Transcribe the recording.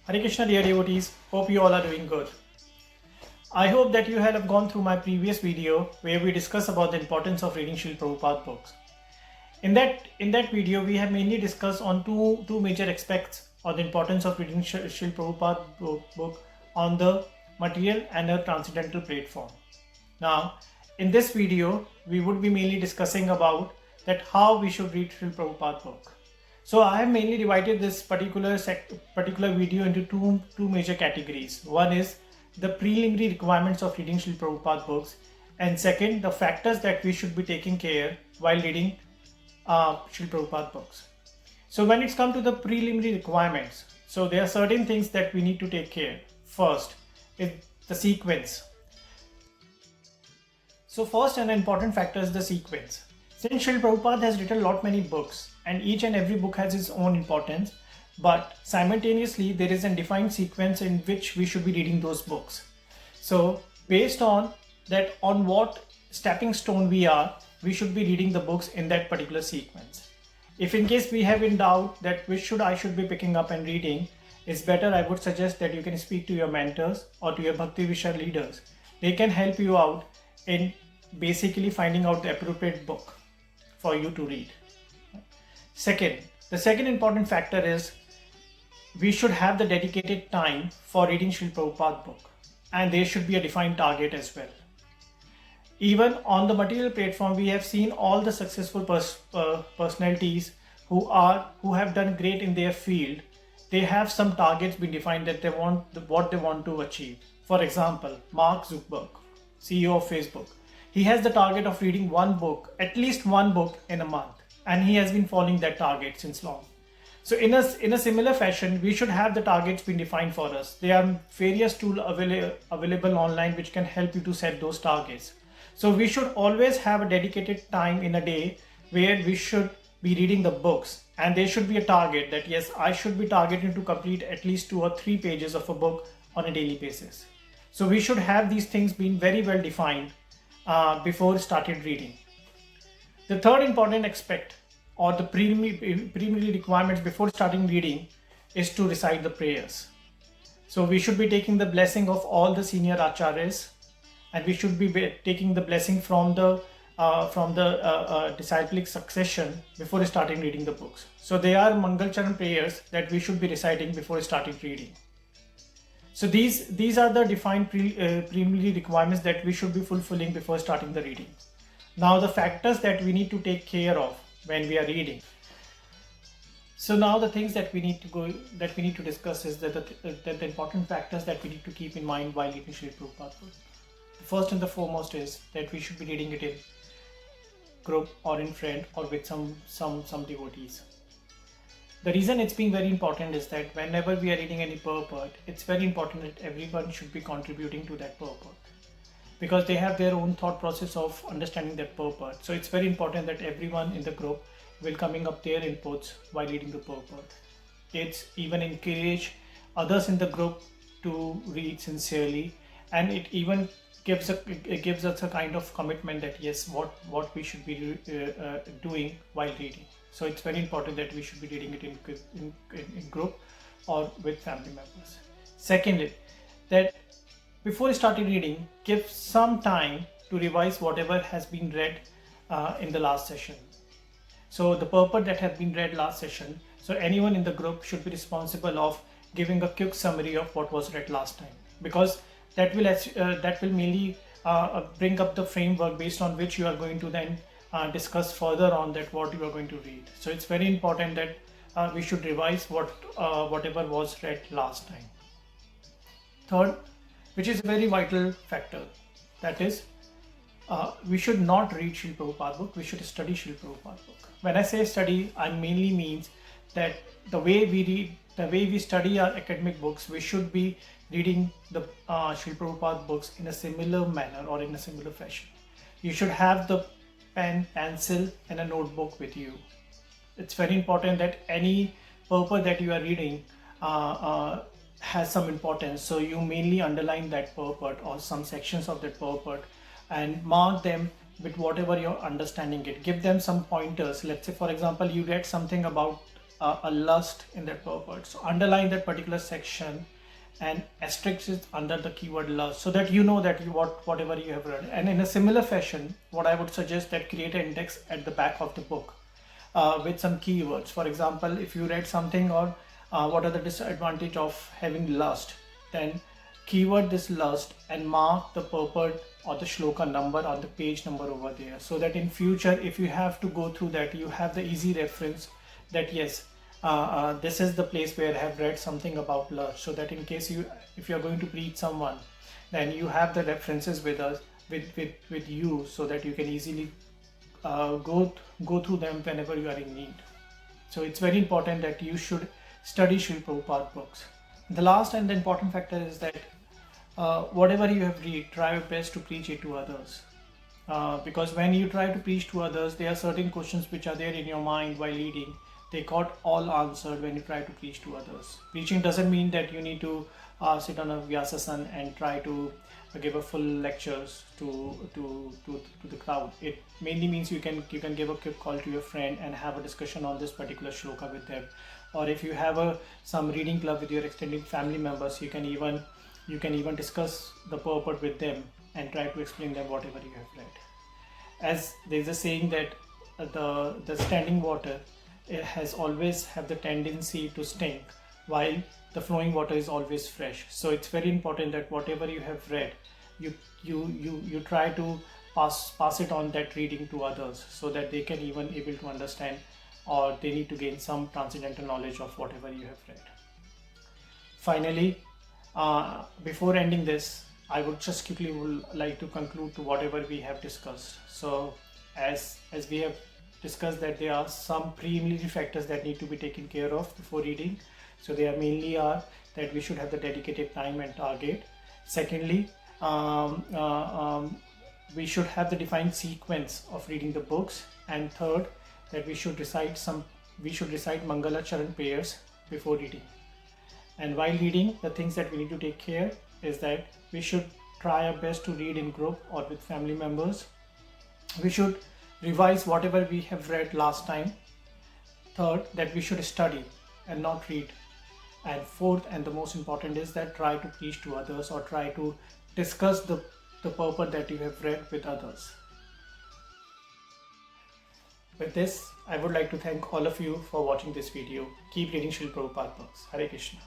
Hare Krishna dear devotees, hope you all are doing good. I hope that you have gone through my previous video where we discuss about the importance of reading Srila Prabhupada books. In that video, we have mainly discussed on two major aspects of the importance of reading Srila Prabhupada book on the material and the transcendental platform. Now, in this video, we would be mainly discussing about that how we should read Srila Prabhupada book. So I have mainly divided this particular video into two major categories. One is the preliminary requirements of reading Srila Prabhupada books, and second, the factors that we should be taking care while reading Srila Prabhupada books. So when it's come to the preliminary requirements, so there are certain things that we need to take care. First is the sequence. So first and important factor is the sequence. Since Srila Prabhupada has written many books, and each and every book has its own importance, but simultaneously there is a defined sequence in which we should be reading those books. So based on that, on what stepping stone we are, we should be reading the books in that particular sequence. If in case we have in doubt that which I should be picking up and reading, it's better I would suggest that you can speak to your mentors or to your Bhakti Vishal leaders. They can help you out in basically finding out the appropriate book for you to read. The second important factor is we should have the dedicated time for reading Srila Prabhupada book, and there should be a defined target as well. Even on the material platform, we have seen all the successful personalities who have done great in their field. They have some targets been defined that they want what they want to achieve. For example, Mark Zuckerberg, CEO of Facebook, he has the target of reading at least one book in a month, and he has been following that target since long. So in a similar fashion, we should have the targets being defined for us. There are various tools available online which can help you to set those targets. So we should always have a dedicated time in a day where we should be reading the books, and there should be a target that yes, I should be targeting to complete at least 2 or 3 pages of a book on a daily basis. So we should have these things being very well defined before starting reading. The third important aspect or the preliminary requirements before starting reading is to recite the prayers. So we should be taking the blessing of all the senior acharyas, and we should be taking the blessing from the disciplic succession before starting reading the books. So they are Mangalacharan prayers that we should be reciting before starting reading. So these are the defined preliminary requirements that we should be fulfilling before starting the reading. Now the factors that we need to take care of when we are reading. So now the things that we need to discuss is that the important factors that we need to keep in mind while reading Srila Prabhupada book. First and the foremost is that we should be reading it in group or in friend or with some devotees. The reason it's being very important is that whenever we are reading any purport, it's very important that everyone should be contributing to that purport, because they have their own thought process of understanding that purport. So it's very important that everyone in the group will coming up their inputs while reading the purport. It's even encourage others in the group to read sincerely, and it even gives us a kind of commitment that yes, what we should be doing while reading. So it's very important that we should be reading it in group or with family members. Secondly, that before starting reading, give some time to revise whatever has been read in the last session. So the purport that has been read last session, so anyone in the group should be responsible of giving a quick summary of what was read last time, because that will mainly bring up the framework based on which you are going to then discuss further on that what you are going to read. So it's very important that we should revise whatever was read last time. Third, which is a very vital factor, that is we should not read Srila Prabhupada book, we should study Srila Prabhupada book. When I say study, I mainly means that the way we study our academic books, we should be reading the Srila Prabhupada books in a similar manner or in a similar fashion. You should have the pen, pencil and a notebook with you. It's very important that any purport that you are reading has some importance, so you mainly underline that purport or some sections of that purport and mark them with whatever you're understanding it. Give them some pointers. Let's say for example you read something about a lust in that purport. So underline that particular section and asterisk it under the keyword lust, so that you know that whatever you have read. And in a similar fashion, what I would suggest, that create an index at the back of the book with some keywords. For example, if you read something on what are the disadvantage of having lust, then keyword this lust and mark the purport or the shloka number on the page number over there, so that in future if you have to go through that, you have the easy reference that yes, this is the place where I have read something about lust, so that in case if you are going to preach someone, then you have the references with us with you, so that you can easily go through them whenever you are in need. So it's very important that you should study Srila Prabhupada books. The last and the important factor is that whatever you have read, try your best to preach it to others. Because when you try to preach to others, there are certain questions which are there in your mind while reading. They got all answered when you try to preach to others. Preaching doesn't mean that you need to sit on a Vyasasan and try to give a full lectures to the crowd. It mainly means you can give a quick call to your friend and have a discussion on this particular shloka with them. Or if you have some reading club with your extended family members, you can even discuss the purport with them and try to explain them whatever you have read. As there is a saying that the standing water has always have the tendency to stink, while the flowing water is always fresh. So it's very important that whatever you have read, you try to pass it on, that reading, to others, so that they can even able to understand, or they need to gain some transcendental knowledge of whatever you have read. Finally, before ending this, I would just quickly like to conclude to whatever we have discussed. So as we have discussed that there are some preliminary factors that need to be taken care of before reading. So they are mainly that we should have the dedicated time and target. Secondly, we should have the defined sequence of reading the books. And third, that we should recite Mangalacharan prayers before reading. And while reading, the things that we need to take care is that we should try our best to read in group or with family members. We should revise whatever we have read last time. Third, that we should study and not read. And fourth, and the most important, is that try to preach to others, or try to discuss the purport that you have read with others. With this, I would like to thank all of you for watching this video. Keep reading Srila Prabhupada Books. Hare Krishna.